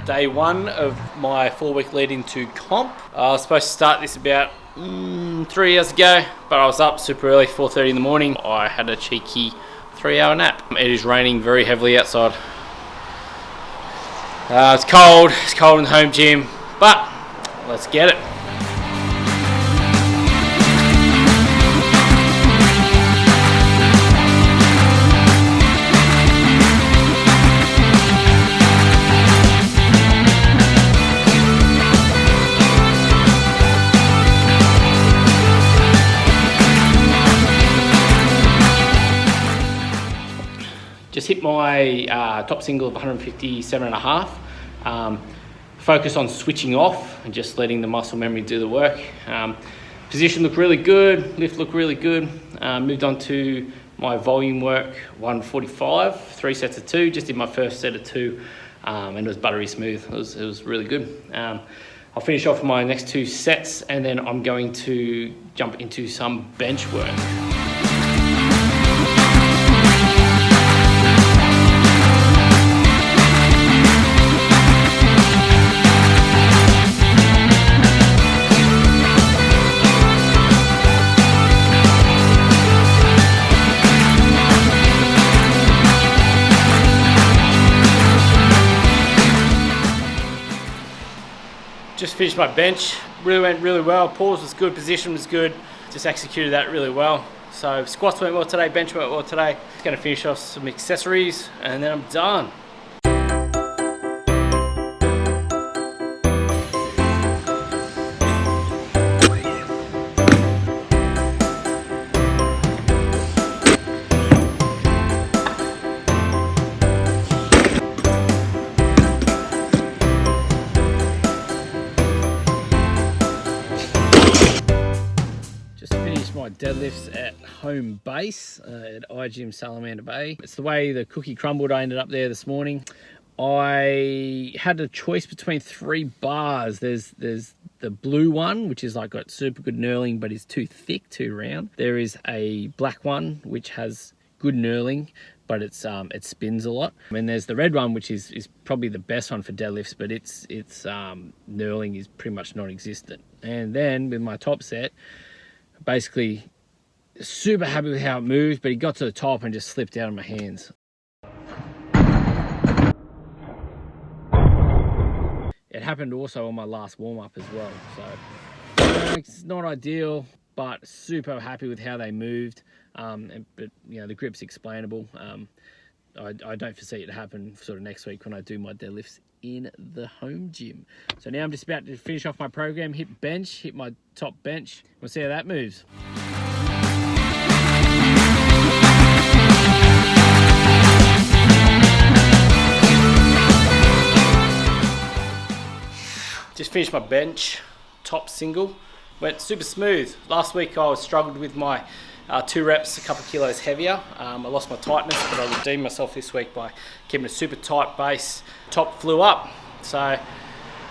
Day one of my 4-week lead into comp. I was supposed to start this about 3 years ago, but I was up super early, 4:30 in the morning. I had a cheeky 3-hour nap. It is raining very heavily outside. It's cold in the home gym, but let's get it. Just hit my top single of 157.5. Focus on switching off and just letting the muscle memory do the work. Position looked really good, lift looked really good. Moved on to my volume work, 145, 3 sets of 2. Just did my first set of 2, and it was buttery smooth. It was really good. I'll finish off my next 2 sets, and then I'm going to jump into some bench work. Just finished my bench, went really well. Pause was good, position was good, just executed that really well. So squats went well today, bench went well today. Gonna finish off some accessories and then I'm done. My deadlifts at home base at iGym Salamander Bay. It's the way the cookie crumbled. I ended up there this morning. I had a choice between 3 bars. There's the blue one, which is like got super good knurling, but is too thick, too round. There is a black one, which has good knurling, but it spins a lot. And there's the red one, which is probably the best one for deadlifts, but its knurling is pretty much non-existent. And then with my top set, basically super happy with how it moved, but he got to the top and just slipped out of my hands. It happened also on my last warm-up as well, so it's not ideal, but super happy with how they moved. But you know, the grip's explainable. I don't foresee it to happen sort of next week when I do my deadlifts in the home gym. So now I'm just about to finish off my program, hit my top bench. We'll see how that moves. Just finished my bench, top single. Went super smooth. Last week I struggled with my 2 reps, a couple of kilos heavier. I lost my tightness, but I redeemed myself this week by keeping a super tight base. Top flew up. So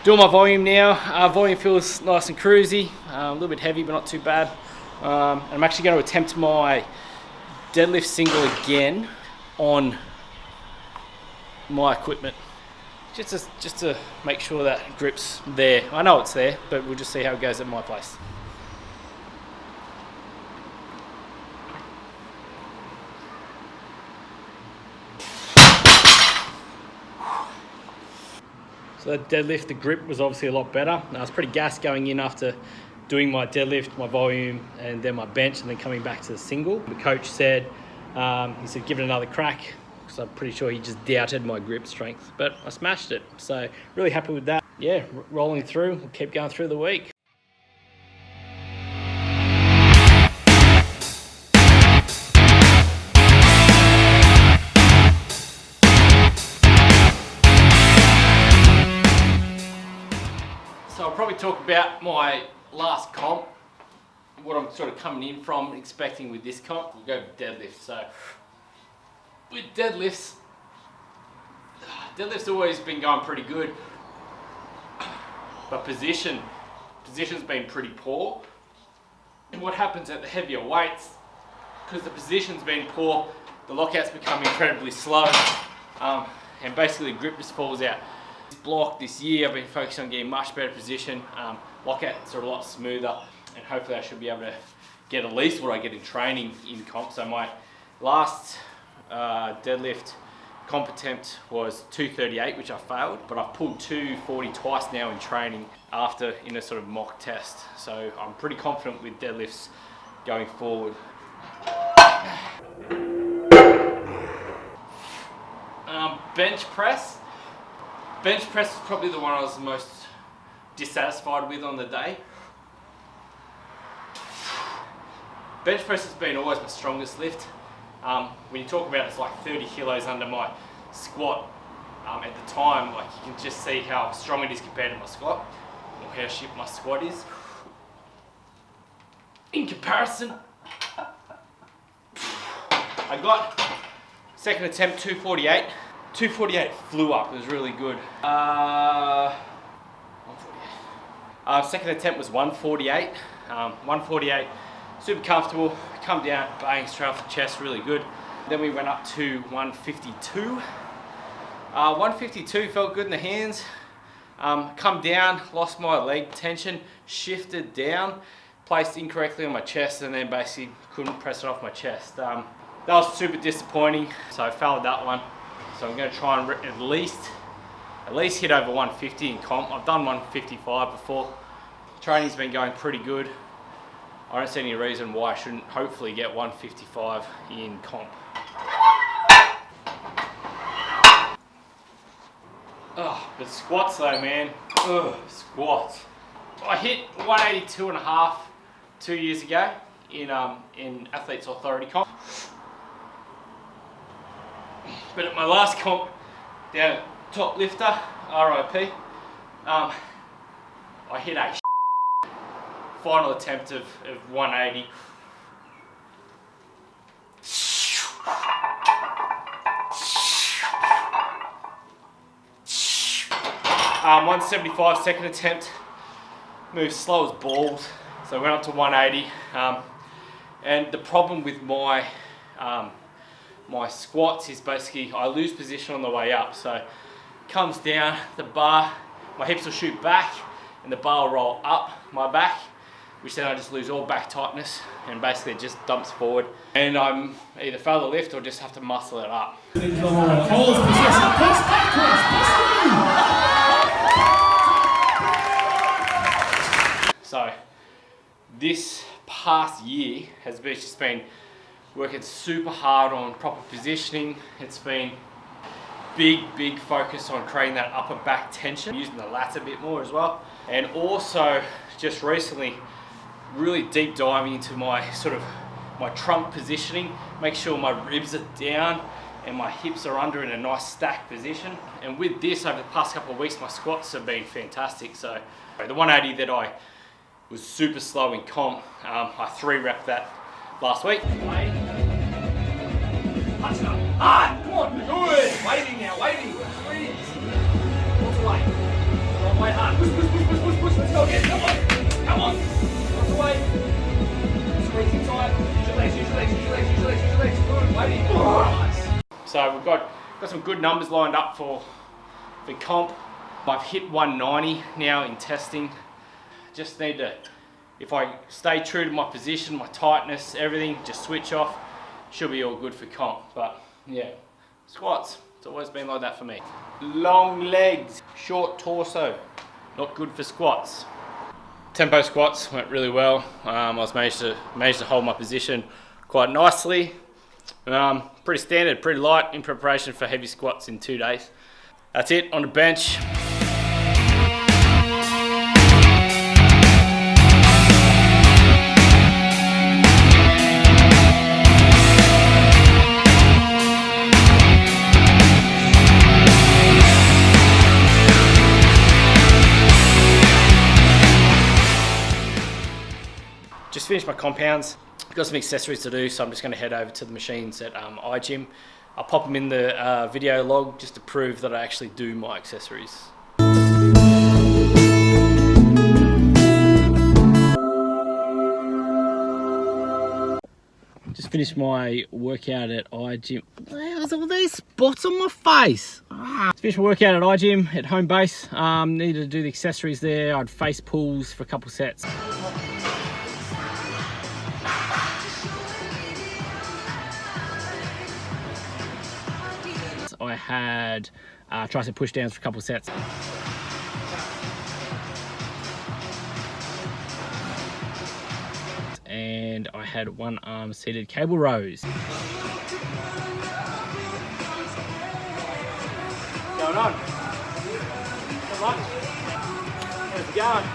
doing my volume now. Volume feels nice and cruisy, a little bit heavy, but not too bad. And I'm actually going to attempt my deadlift single again on my equipment. Just to make sure that grip's there. I know it's there, but we'll just see how it goes at my place. So that deadlift, the grip was obviously a lot better. I was pretty gassed going in after doing my deadlift, my volume, and then my bench, and then coming back to the single. The coach said, give it another crack, because I'm pretty sure he just doubted my grip strength, but I smashed it. So really happy with that. Yeah, rolling through, we'll keep going through the week. So I'll probably talk about my last comp, what I'm sort of coming in from, expecting with this comp. We'll go with deadlifts. So with deadlifts always been going pretty good, but position's been pretty poor. And what happens at the heavier weights, because the position's been poor, the lockouts become incredibly slow, and basically the grip just falls out. block this year, I've been focusing on getting much better position. Lockouts are a lot smoother, and hopefully I should be able to get at least what I get in training in comp. So my last deadlift comp attempt was 238, which I failed, but I've pulled 240 twice now in training in a sort of mock test. So I'm pretty confident with deadlifts going forward. Bench press. Bench press is probably the one I was the most dissatisfied with on the day. Bench press has been always my strongest lift. When you talk about it's like 30 kilos under my squat at the time, like you can just see how strong it is compared to my squat, or how shit my squat is. In comparison, I got second attempt 248. 248 flew up, it was really good. 148. Second attempt was 148. 148, super comfortable, come down, bang, straight off the chest, really good. Then we went up to 152. 152 felt good in the hands. Come down, lost my leg tension, shifted down, placed incorrectly on my chest, and then basically couldn't press it off my chest. That was super disappointing, so I failed that one. So I'm going to try and at least hit over 150 in comp. I've done 155 before. Training's been going pretty good. I don't see any reason why I shouldn't hopefully get 155 in comp. Oh, but squats though, man. Ugh, squats. I hit 182.5 2 years ago in Athletes Authority comp. But at my last comp, down at top lifter, RIP, I hit a final attempt of 180. 175 second attempt, moved slow as balls, so I went up to 180. And the problem with my my squats is basically I lose position on the way up, so it comes down, the bar, my hips will shoot back and the bar will roll up my back, which then I just lose all back tightness and basically it just dumps forward, and I'm either fail the lift or just have to muscle it up. So this past year has just been working super hard on proper positioning. It's been big focus on creating that upper back tension, using the lats a bit more as well, and also just recently really deep diving into my trunk positioning, make sure my ribs are down and my hips are under in a nice stacked position. And with this, over the past couple of weeks, my squats have been fantastic. So the 180 that I was super slow in comp, I 3-repped that last week. Punch it up. Hard! Come on! Good! Waiting now, waiting! Squeeze! What's away? Come on, wait hard. Push! Let's go again! Come on! What's away? Squeezing tight. Use your legs. Good, waiting. Nice. So we've got some good numbers lined up for comp. I've hit 190 now in testing. Just need to, if I stay true to my position, my tightness, everything, just switch off, should be all good for comp. But yeah, squats, it's always been like that for me. Long legs, short torso, not good for squats. Tempo squats went really well. I managed to hold my position quite nicely. Pretty standard, pretty light in preparation for heavy squats in 2 days. That's it on the bench. Just finished my compounds. Got some accessories to do, so I'm just going to head over to the machines at iGym. I'll pop them in the video log just to prove that I actually do my accessories. Just finished my workout at iGym. There's all these spots on my face. Finished my workout at iGym at home base. Needed to do the accessories there. I had face pulls for a couple sets. I had tricep push downs for a couple sets. And I had one arm seated cable rows. Going on? Come on. How's it going?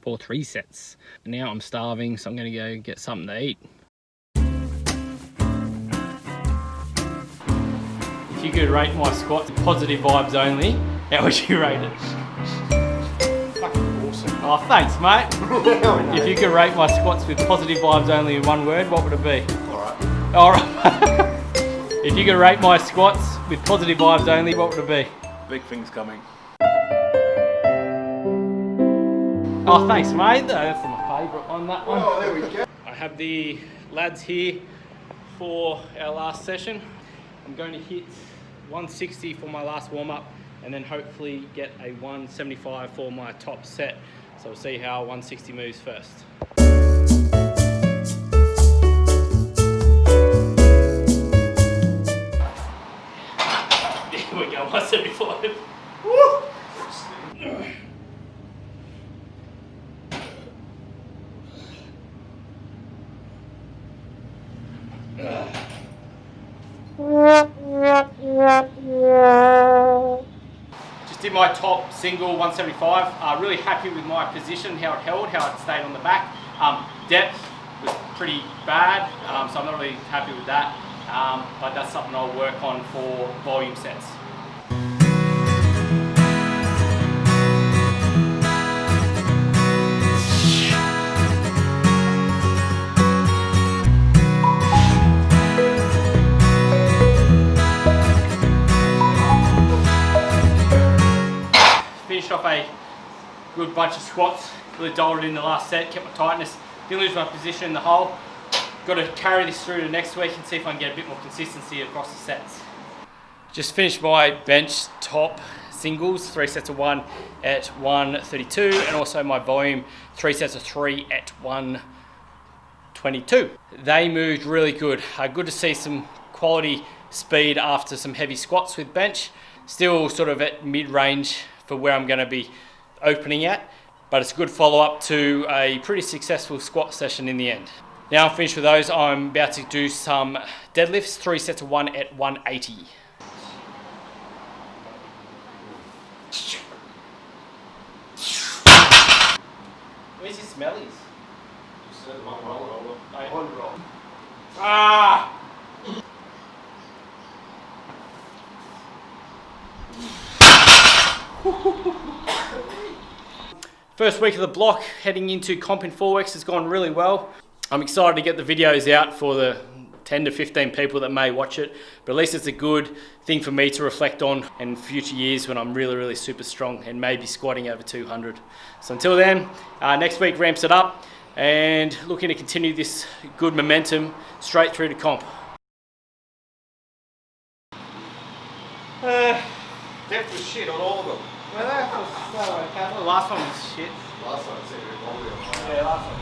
For 3 sets. Now I'm starving, so I'm going to go get something to eat. If you could rate my squats positive vibes only, how would you rate it? Oh, thanks, mate. If you could rate my squats with positive vibes only in one word, what would it be? Alright. Alright. If you could rate my squats with positive vibes only, what would it be? Big things coming. Oh, thanks, mate. That's my favourite one, that one. Oh, there we go. I have the lads here for our last session. I'm going to hit 160 for my last warm-up, and then hopefully get a 175 for my top set. So we'll see how 160 moves first. Here we go, 175. Woo! Just did my top single 175. Really happy with my position, how it held, how it stayed on the back. Depth was pretty bad, so I'm not really happy with that. But that's something I'll work on for volume sets. Finished off a good bunch of squats, really dialed it in the last set, kept my tightness, didn't lose my position in the hole. Got to carry this through to next week and see if I can get a bit more consistency across the sets. Just finished my bench top singles, 3 sets of 1 at 132, and also my volume 3 sets of 3 at 122. They moved really good. Good to see some quality speed after some heavy squats with bench. Still sort of at mid-range for where I'm going to be opening at, but it's a good follow-up to a pretty successful squat session in the end. Now I'm finished with those, I'm about to do some deadlifts, 3 sets of 1 at 180. Where's your smellies? One roll. Ah! First week of the block, heading into comp in 4 weeks, has gone really well. I'm excited to get the videos out for the 10 to 15 people that may watch it, but at least it's a good thing for me to reflect on in future years when I'm really super strong and maybe squatting over 200. So until then, next week ramps it up and looking to continue this good momentum straight through to comp. Depth was shit on all of them. Well, that was okay. The last one was shit. Last one, I said, Yeah, last one.